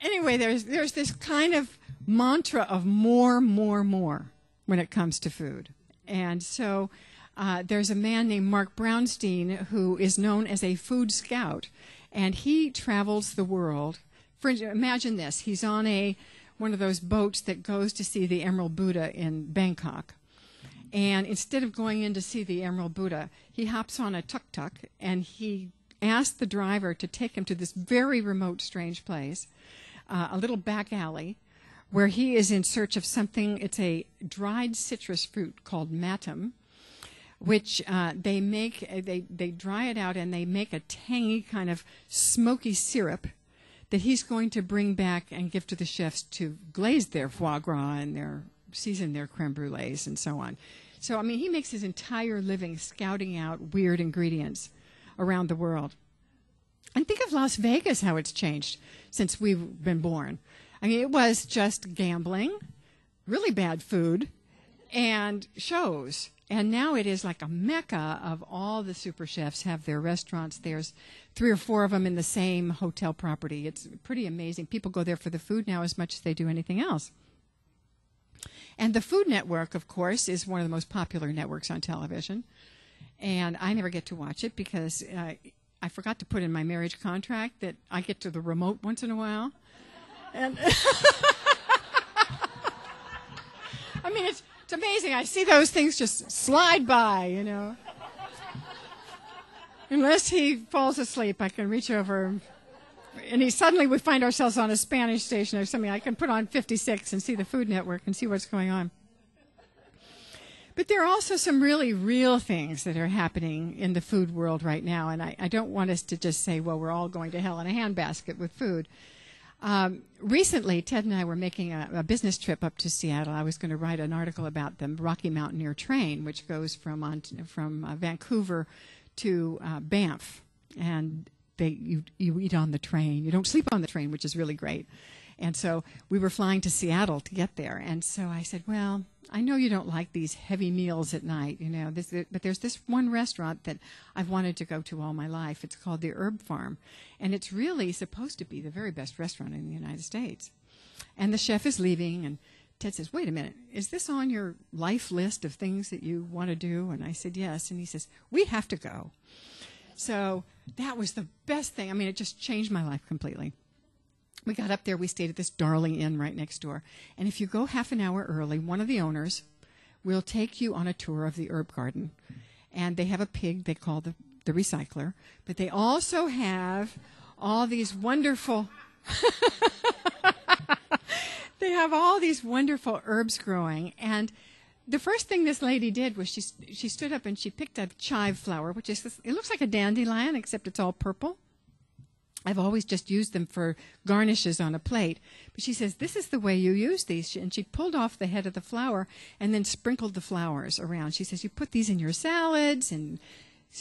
anyway, there's this kind of mantra of more when it comes to food. And so there's a man named Mark Brownstein who is known as a food scout, and he travels the world. Imagine this. He's on one of those boats that goes to see the Emerald Buddha in Bangkok. And instead of going in to see the Emerald Buddha, he hops on a tuk-tuk, and he asks the driver to take him to this very remote, strange place, a little back alley, where he is in search of something. It's a dried citrus fruit called matam, which they dry it out, and they make a tangy kind of smoky syrup that he's going to bring back and give to the chefs to glaze their foie gras and season their creme brulees and so on. So, I mean, he makes his entire living scouting out weird ingredients around the world. And think of Las Vegas, how it's changed since we've been born. I mean, it was just gambling, really bad food, and shows. And now it is like a mecca of all the super chefs have their restaurants. There's 3 or 4 of them in the same hotel property. It's pretty amazing. People go there for the food now as much as they do anything else. And the Food Network, of course, is one of the most popular networks on television. And I never get to watch it because I forgot to put in my marriage contract that I get to the remote once in a while. And I mean, it's amazing. I see those things just slide by, you know. Unless he falls asleep, I can reach over, and suddenly we find ourselves on a Spanish station or something. I can put on 56 and see the Food Network and see what's going on. But there are also some really real things that are happening in the food world right now, and I don't want us to just say, well, we're all going to hell in a handbasket with food. Recently, Ted and I were making a business trip up to Seattle. I was going to write an article about the Rocky Mountaineer train, which goes from Vancouver to Banff, and you eat on the train. You don't sleep on the train, which is really great. And so we were flying to Seattle to get there. And so I said, well, I know you don't like these heavy meals at night, you know, but there's this one restaurant that I've wanted to go to all my life. It's called the Herb Farm. And it's really supposed to be the very best restaurant in the United States. And the chef is leaving, and Ted says, wait a minute, is this on your life list of things that you want to do? And I said, yes. And he says, we have to go. So that was the best thing. I mean, it just changed my life completely. We got up there. We stayed at this darling inn right next door. And if you go half an hour early, one of the owners will take you on a tour of the herb garden. And they have a pig they call the recycler. But they also have all these wonderful... they have all these wonderful herbs growing. And the first thing this lady did was she stood up and she picked a chive flower, which is it looks like a dandelion, except it's all purple. I've always just used them for garnishes on a plate. But she says, this is the way you use these. And she pulled off the head of the flower and then sprinkled the flowers around. She says, you put these in your salads. And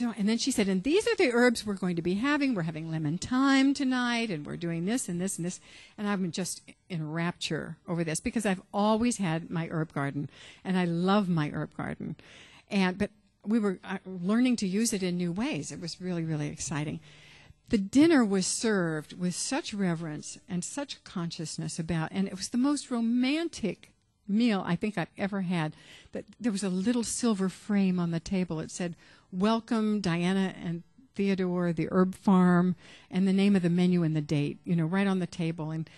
then she said, and these are the herbs we're going to be having. We're having lemon thyme tonight, and we're doing this and this and this. And I'm just in rapture over this because I've always had my herb garden, and I love my herb garden. But we were learning to use it in new ways. It was really, really exciting. The dinner was served with such reverence and such consciousness and it was the most romantic meal I think I've ever had. That there was a little silver frame on the table. It said, welcome Diana and Theodore, the Herb Farm, and the name of the menu and the date, you know, right on the table. And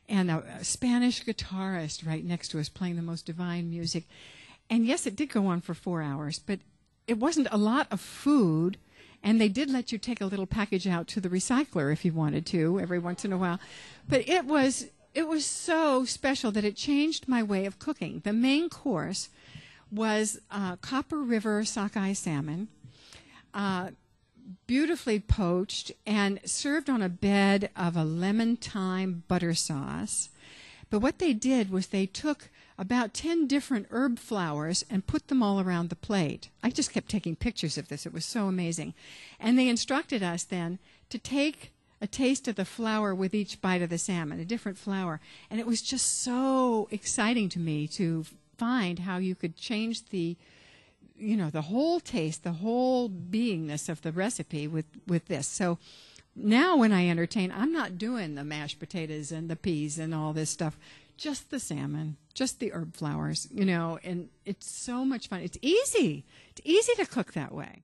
a Spanish guitarist right next to us playing the most divine music. And yes, it did go on for 4 hours, but it wasn't a lot of food. And they did let you take a little package out to the recycler if you wanted to every once in a while. But it was so special that it changed my way of cooking. The main course was Copper River sockeye salmon, beautifully poached and served on a bed of a lemon thyme butter sauce. But what they did was they took about 10 different herb flowers and put them all around the plate. I just kept taking pictures of this. It was so amazing. And they instructed us then to take a taste of the flower with each bite of the salmon, a different flower. And it was just so exciting to me to find how you could change the whole taste, the whole beingness of the recipe with this. So now when I entertain, I'm not doing the mashed potatoes and the peas and all this stuff. Just the salmon, just the herb flowers, and it's so much fun. It's easy. It's easy to cook that way.